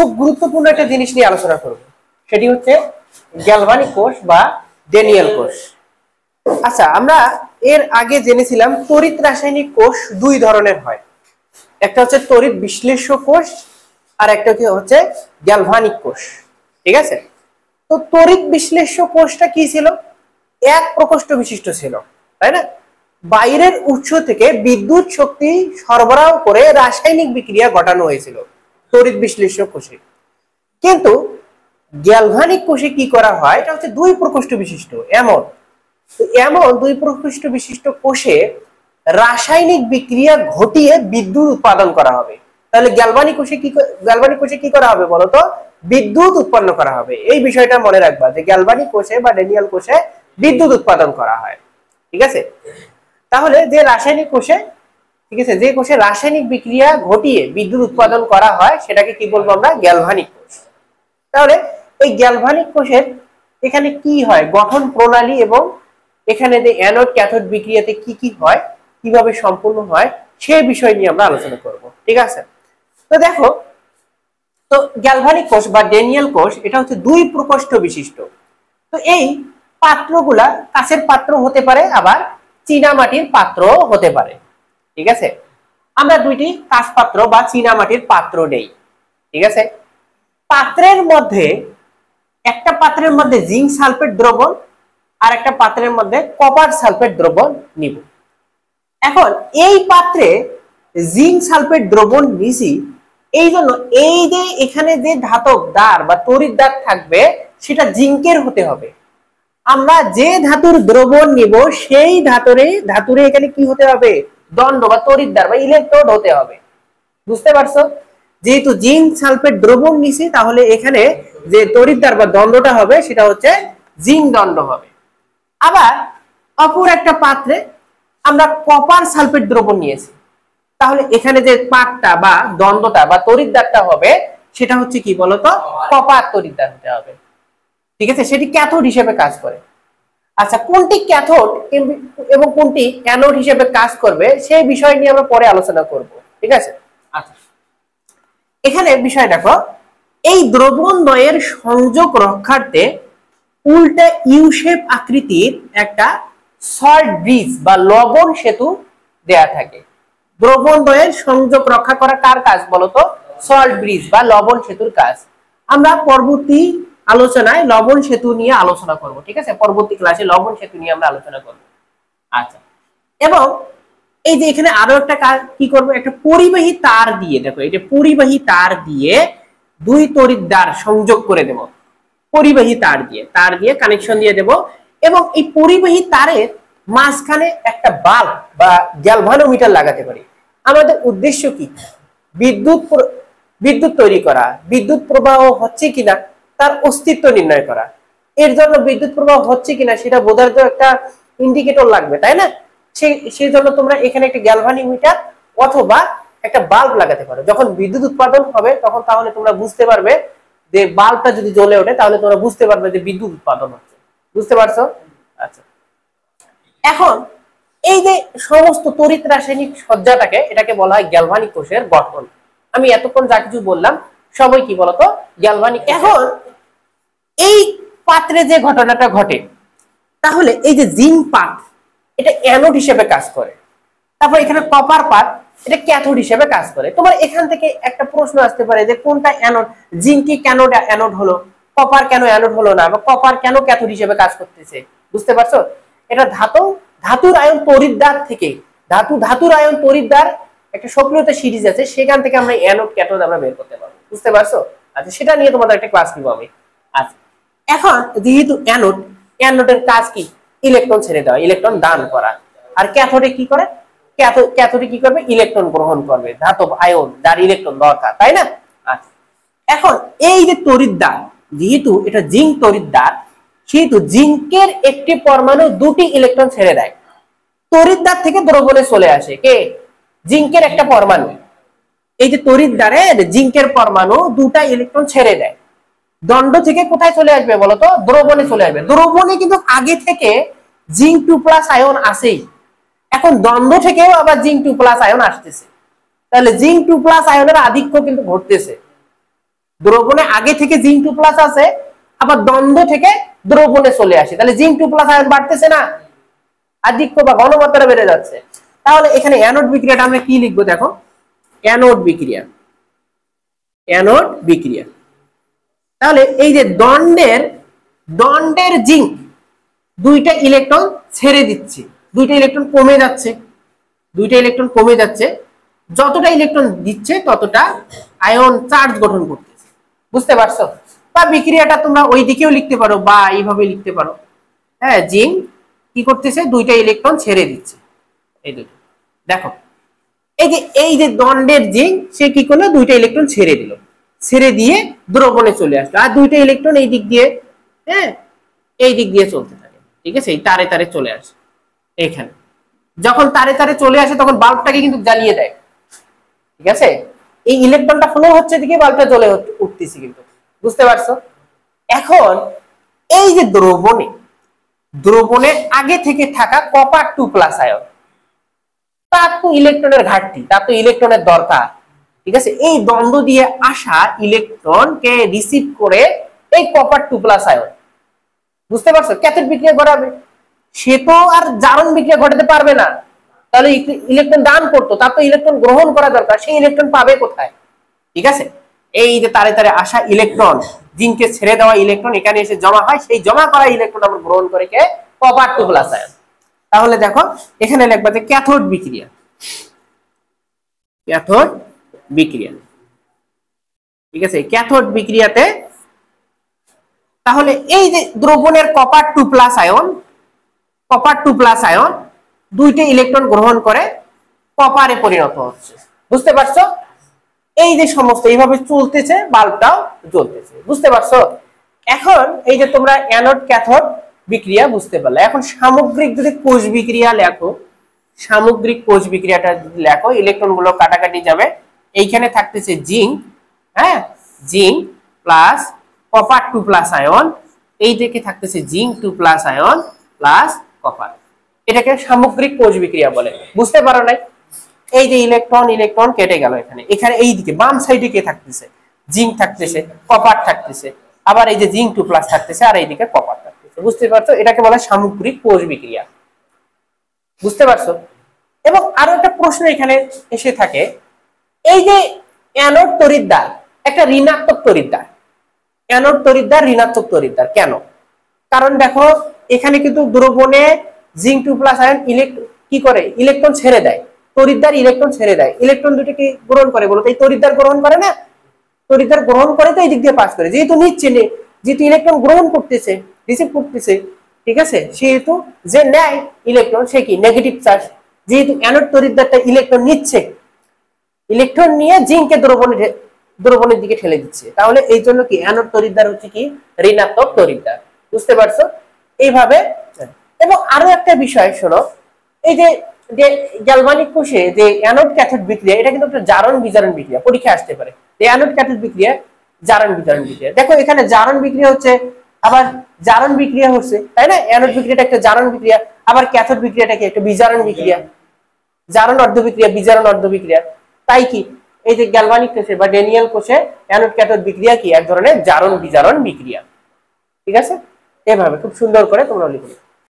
খুব গুরুত্বপূর্ণ একটা জিনিস নিয়ে আলোচনা করব, সেটি হচ্ছে গ্যালভানিক কোষ বা ড্যানিয়েল কোষ। আচ্ছা, আমরা এর আগে জেনেছিলাম তড়িৎ রাসায়নিক কোষ দুই ধরনের হয়, একটা হচ্ছে তড়িৎ বিশ্লেষ্য কোষ আর একটা হচ্ছে গ্যালভানিক কোষ। ঠিক আছে, তো তড়িৎ বিশ্লেষ্য কোষটা কি ছিল? এক প্রকোষ্ঠ বিশিষ্ট ছিল, তাই না? বাইরের উৎস থেকে বিদ্যুৎ শক্তি সরবরাহ করে রাসায়নিক বিক্রিয়া ঘটানো হয়েছিল তড়িৎ বিশ্লেষ্য কোষে। কিন্তু গ্যালভানিক কোষে কি করা হয়, এটা হচ্ছে দুই প্রকোষ্ঠ বিশিষ্ট। এমন দুই প্রকোষ্ঠ বিশিষ্ট কোষে রাসায়নিক বিক্রিয়া ঘটিয়ে বিদ্যুৎ উৎপাদন করা হবে। তাহলে গ্যালভানিক কোষে কি করা হবে বলতো? বিদ্যুৎ উৎপন্ন করা হবে। এই বিষয়টা মনে রাখবা যে গ্যালভানিক কোষে বা ড্যানিয়েল কোষে বিদ্যুৎ উৎপাদন করা হয়। ঠিক আছে, তাহলে যে রাসায়নিক কোষে, ঠিক আছে, যে কোষে রাসায়নিক বিক্রিয়া ঘটিয়ে বিদ্যুৎ উৎপাদন করা হয় সেটাকে কি বলবো আমরা? গ্যালভানিক কোষ। তাহলে এই গ্যালভানিক কোষের এখানে কি হয়, গঠন প্রণালী এবং এখানে যে অ্যানোড ক্যাথোড বিক্রিয়াতে কি কি হয়, কিভাবে সম্পূর্ণ হয়, সেই বিষয় নিয়ে আমরা আলোচনা করব। ঠিক আছে, তো দেখো, তো গ্যালভানিক কোষ বা ড্যানিয়েল কোষ এটা হচ্ছে দুই প্রকোষ্ঠ বিশিষ্ট। তো এই পাত্রগুলা কাঁচের পাত্র হতে পারে, আবার চীনামাটির পাত্র হতে পারে। ঠিক আছে, আমরা দুইটি কাঁচ পাত্র বা চীনামাটির পাত্র নেই। ঠিক আছে, পাত্রের মধ্যে একটা পাত্রের মধ্যে জিঙ্ক সালফেট দ্রবণ আর একটা পাত্রের মধ্যে কপার সালফেট দ্রবণ নিব। এখন এই পাত্রে জিঙ্ক সালফেট দ্রবণ নিছি, এই জন্য এই যে এখানে যে ধাতব দ্বার বা তড়িৎ দ্বার থাকবে সেটা জিঙ্কের হতে হবে। আমরা যে ধাতুর দ্রবণ নিব সেই ধাতুরে এখানে কি হতে হবে? দণ্ড বা তড়িৎ দ্বার বা ইলেকট্রোড হতে হবে। বুঝতে পারছো? যেহেতু জিঙ্ক সালফেট দ্রবণ নিছি, তাহলে এখানে যে তড়িৎ দ্বার বা দণ্ডটা হবে সেটা হচ্ছে জিঙ্ক দণ্ড হবে। আবার অপর একটা পাত্রে আমরা কপার সালফেট দ্রবণ নিয়েছি, তাহলে এখানে যে পাতটা বা দণ্ডটা বা তড়িৎ দ্বারটা হবে সেটা হচ্ছে কি বলতো? কপার তড়িৎ দ্বার হতে হবে। ঠিক আছে, সেটি ক্যাথোড হিসেবে কাজ করে। আচ্ছা, কোনটি ক্যাথোড এবং কোনটি অ্যানোড হিসেবে কাজ করবে সেই বিষয় নিয়ে আমরা পরে আলোচনা করব। ঠিক আছে, আচ্ছা, এখানে বিষয় দেখো, এই দ্রবণ দ্বয়ের সংযোগ রক্ষার্থে উল্টা ইউ শেপ আকৃতির একটা সল্ট ব্রিজ বা লবণ সেতু দেয়া থাকে। দ্রবণ দ্বয়ের সংযোগ রক্ষা করা কার কাজ বলতো? সল্ট ব্রিজ বা লবণ সেতুর কাজ। আমরা পরবর্তী আলোচনায় লবণ সেতু নিয়ে আলোচনা করব। ঠিক আছে, পরবর্তী ক্লাসে লবণ সেতু নিয়ে আমরা আলোচনা করব। আচ্ছা, এবং এই যে এখানে আরো একটা কাজ কি করব, একটা পরিবাহী তার দিয়ে, দেখো এই যে পরিবাহী তার দিয়ে দুই তড়িৎ দ্বার সংযোগ করে দেব। পরিবাহী তার দিয়ে কানেকশন দিয়ে দেব, এবং এই পরিবাহী তারের মাঝখানে একটা বাল্ব বা গ্যালভানোমিটার লাগাতে পারি। আমাদের উদ্দেশ্য কি? বিদ্যুৎ তৈরি করা, বিদ্যুৎ প্রবাহ হচ্ছে কিনা তার অস্তিত্ব নির্ণয় করা। এর জন্য বিদ্যুৎ প্রবাহ হচ্ছে কিনা সেটা বোঝার জন্য একটা ইন্ডিকেটর লাগবে, তাই না? সেই জন্য তোমরা এখানে একটা গ্যালভানোমিটার অথবা একটা বাল্ব লাগাতে পারো। যখন বিদ্যুৎ উৎপাদন হবে তখন তাহলে তোমরা বুঝতে পারবে যে বাল্বটা যদি জ্বলে ওঠে তাহলে তোমরা বুঝতে পারবে যে বিদ্যুৎ উৎপাদন হচ্ছে। বুঝতে পারছো? আচ্ছা, এখন এই যে সমস্ত তড়িৎ রাসায়নিক সজ্জাটাকে, এটাকে বলা হয় গ্যালভানিক কোষের গঠন। আমি এতক্ষণ যা কিছু বললাম সবই কি বলতো? গ্যালভানিক। এখন এই পাত্রে যে ঘটনাটা ঘটে, তাহলে এই যে জিঙ্ক পাত এটা অ্যানোড হিসেবে কাজ করে, তারপর এখানে কপার পাত এটা ক্যাথোড হিসেবে কাজ করে। তোমার এখান থেকে একটা প্রশ্ন আসতে পারে যে কোনটা অ্যানোড? জিঙ্ক কি কেন অ্যানোড হলো, কপার কেন অ্যানোড হলো না, বা কপার কেন ক্যাথোড হিসেবে কাজ করতেছে? বুঝতে পারছো? এটা ধাতুর আয়ন তড়িৎদ্বার থেকে, ধাতুর আয়ন তড়িৎদ্বার একটা সক্রিয়তা সিরিজ আছে, সেখান থেকে আমরা অ্যানোড ক্যাথোড আমরা বের করতে পারবো। বুঝতে পারছো? আচ্ছা, সেটা নিয়ে তোমাদের একটা ক্লাস নিব আমি। আচ্ছা, এখন যেহেতু অ্যানোডের কাজ কি? ইলেকট্রন ছেড়ে দেওয়া, ইলেকট্রন দান করা। আর ক্যাথোডে কি করে? ক্যাথোডে কি করবে? ইলেকট্রন গ্রহণ করবে, ধাতব আয়ন যার ইলেকট্রন দরকার, তাই না? আচ্ছা, এখন এই যে তড়িৎদ্বার, যেহেতু এটা জিঙ্ক তড়িৎদ্বার, সেহেতু জিঙ্কের একটি পরমাণু দুটি ইলেকট্রন ছেড়ে দেয়। তড়িৎদ্বার থেকে দ্রবণে চলে আসে কে? জিঙ্কের একটা পরমাণু। এই যে তড়িৎদ্বারে জিঙ্কের পরমাণু দুটা ইলেকট্রন ছেড়ে দেয়, দণ্ড থেকে কোথায় চলে আসবে বলতো? দ্রবণে চলে আসবে। দ্রবণে কিন্তু আগে থেকে জিঙ্ক 2+ আয়ন আসেই, এখন দণ্ড থেকেও আবার জিঙ্ক 2+ আয়ন আসতেছে, তাহলে জিঙ্ক 2+ আয়নের আধিক্য কিন্তু ঘটতেছে। দ্রবণে আগে থেকে জিঙ্ক 2 প্লাস আছে, আবার দ্বন্দ্ব থেকে দ্রবণে চলে আসে, তাহলে জিঙ্ক 2 প্লাস আয়ন বাড়তেছে না, আধিক্য বা ঘনমাত্রা বেড়ে যাচ্ছে। তাহলে এখানে অ্যানোড বিক্রিয়াটা আমরা কি লিখবো দেখো, অ্যানোড বিক্রিয়া, অ্যানোড বিক্রিয়া। তাহলে এই যে দণ্ডের জিঙ্ক দুইটা ইলেকট্রন ছেড়ে দিচ্ছে, দুইটা ইলেকট্রন কমে যাচ্ছে, দুইটা ইলেকট্রন কমে যাচ্ছে, যতটা ইলেকট্রন দিচ্ছে ততটা আয়ন চার্জ গঠন করতেছে, বুঝতে পারছো? বা বিক্রিয়াটা তোমরা ওই দিকেও লিখতে পারো বা এইভাবে লিখতে পারো। হ্যাঁ, জিঙ্ক কি করতেছে, দুইটা ইলেকট্রন ছেড়ে দিচ্ছে, এই দুটো দেখো, এই যে দণ্ডের জিঙ্ক সে কি করলো, দুইটা ইলেকট্রন ছেড়ে দিল, ছেড়ে দিয়ে দ্রবণে চলে আসলো, আর দুইটা ইলেকট্রন এই দিক দিয়ে, হ্যাঁ এই দিক দিয়ে চলতে থাকে, ঠিক আছে, এই তারে তারে চলে আসে। এখানে যখন তারে তারে চলে আসে তখন বাল্বটাকে কিন্তু জ্বালিয়ে দেয়, ঠিক আছে, এই ইলেকট্রনটা ফ্লো হচ্ছে দিকে বাল্বটা জ্বলে উঠতেছে কিন্তু, বুঝতে পারছো? এখন এই যে দ্রবণে আগে থেকে থাকা কপার 2 প্লাস আয়ন, তার তো ইলেকট্রনের ঘাটতি, তার তো ইলেকট্রনের দরকার, ঠিক আছে, এই দ্বন্দ্ব দিয়ে আসা ইলেকট্রনকে রিসিভ করে এই কপার 2 প্লাস আয়ন, বুঝতে পারছো, ক্যাথোড বিক্রিয়া ঘটাবে। সে তো আর জারণ বিক্রিয়া ঘটাতে পারবে না, তাহলে ইলেকট্রন দান করতো, তার তো ইলেকট্রন গ্রহণ করা দরকার, সেই ইলেকট্রন পাবে কোথায়? ঠিক আছে, এই যে তারে তারে আসা ইলেকট্রন, জিঙ্কে ছেড়ে দেওয়া ইলেকট্রন এখানে এসে জমা হয়, সেই জমা করা ইলেকট্রন আমরা গ্রহণ করে কে, কপার 2 প্লাস আয়ন। তাহলে দেখো এখানে লিখবা যে ক্যাথোড বিক্রিয়া, ক্যাথোড বিক্রিয়া, ঠিক আছে, ক্যাথোড বিক্রিয়াতে তাহলে এই যে দ্রবণের copper 2 plus ion, copper 2 plus ion দুইটা ইলেকট্রন গ্রহণ করে কপারে পরিণত হচ্ছে, বুঝতে পারছো? এই যে সমস্ত এইভাবে চলতেছে, বাল্বটাও জ্বলতেছে, বুঝতে পারছো? এখন এই যে তোমরা অ্যানোড ক্যাথোড বিক্রিয়া বুঝতে পারলে, এখন সামগ্রিক যদি কোষ বিক্রিয়া লেখো, সামগ্রিক কোষ বিক্রিয়াটা যদি লেখো, ইলেকট্রন গুলো কাটাকাটি যাবে, এইখানে থাকতেছে জিঙ্ক, হ্যাঁ zinc plus copper 2 plus ion, এই দিকে থাকতেছে zinc 2 plus ion plus copper, এটাকে সামগ্রিক কোষ বিক্রিয়া বলে, বুঝতে পারো নাই? এই যে ইলেকট্রন কেটে গেল, এখানে এই দিকে বাম সাইডে কে থাকতেছে, জিঙ্ক থাকতেছে, কপার থাকতেছে, আবার এই যে জিঙ্ক 2 প্লাস থাকতেছে, আর এইদিকে কপার থাকতেছে, বুঝতে পারছো? এটাকে বলা হয় সামগ্রিক কোষ বিক্রিয়া, বুঝতে পারছো? এবং আরো একটা প্রশ্ন এখানে এসে থাকে, এই যে অ্যানোড তড়িৎদ্বার একটা ঋণাত্মক তড়িৎদ্বার, অ্যানোড তড়িৎদ্বার ঋণাত্মক তড়িৎদ্বার কেন? কারণ দেখো এখানে কিন্তু দ্রবণে জিঙ্ক 2 প্লাস আয়ন কি করে, ইলেকট্রন ছেড়ে দেয়, তড়িৎদ্বার ইলেকট্রন ছেড়ে দেয়, ইলেকট্রন দুটো কি গ্রহণ করে বলো তো? এই তড়িৎদ্বার গ্রহণ করে না, তড়িৎদ্বার গ্রহণ করে তো এই দিক দিয়ে পাস করে, যেহেতু নিচ্ছে, যেহেতু ইলেকট্রন গ্রহণ করতেছে, রিসিভ করতেছে, ঠিক আছে, সেহেতু যে নেয় ইলেকট্রন সে কি নেগেটিভ চার্জ, যেহেতু অ্যানোড তড়িৎদ্বারটা ইলেকট্রন নিচ্ছে, ইলেকট্রন নিয়ে জিঙ্ককে দ্রবণের দিকে ঠেলে দিচ্ছে, তাহলে এই জন্য কি অ্যানোড তড়িৎদ্বার হচ্ছে কি ঋণাত্মক তড়িৎদ্বার, বুঝতে পারছো? এইভাবে। এবং আরো একটা বিষয় শোনো, এই যে গ্যালভানিক কোষে যে অ্যানোড ক্যাথোড বিক্রিয়া, এটা কিন্তু একটা জারণ বিজারণ বিক্রিয়া, পরীক্ষা আসতে পারে, এই অ্যানোড ক্যাথোড বিক্রিয়া জারণ বিজারণ বিক্রিয়া। দেখো এখানে জারণ বিক্রিয়া হচ্ছে, আবার জারণ বিক্রিয়া হচ্ছে, তাই না? অ্যানোড বিক্রিয়াটা একটা জারণ বিক্রিয়া, আবার ক্যাথোড বিক্রিয়াটা কি একটা বিজারণ বিক্রিয়া, জারণ অর্ধ বিক্রিয়া, বিজারণ অর্ধ বিক্রিয়া। তাই কি এই যে গ্যালভানিক কোষে বা ড্যানিয়েল কোষে অ্যানোড ক্যাথোড বিক্রিয়া কি এক ধরনের জারণ বিজারণ বিক্রিয়া, ঠিক আছে? এভাবে খুব সুন্দর করে তোমরা লিখো।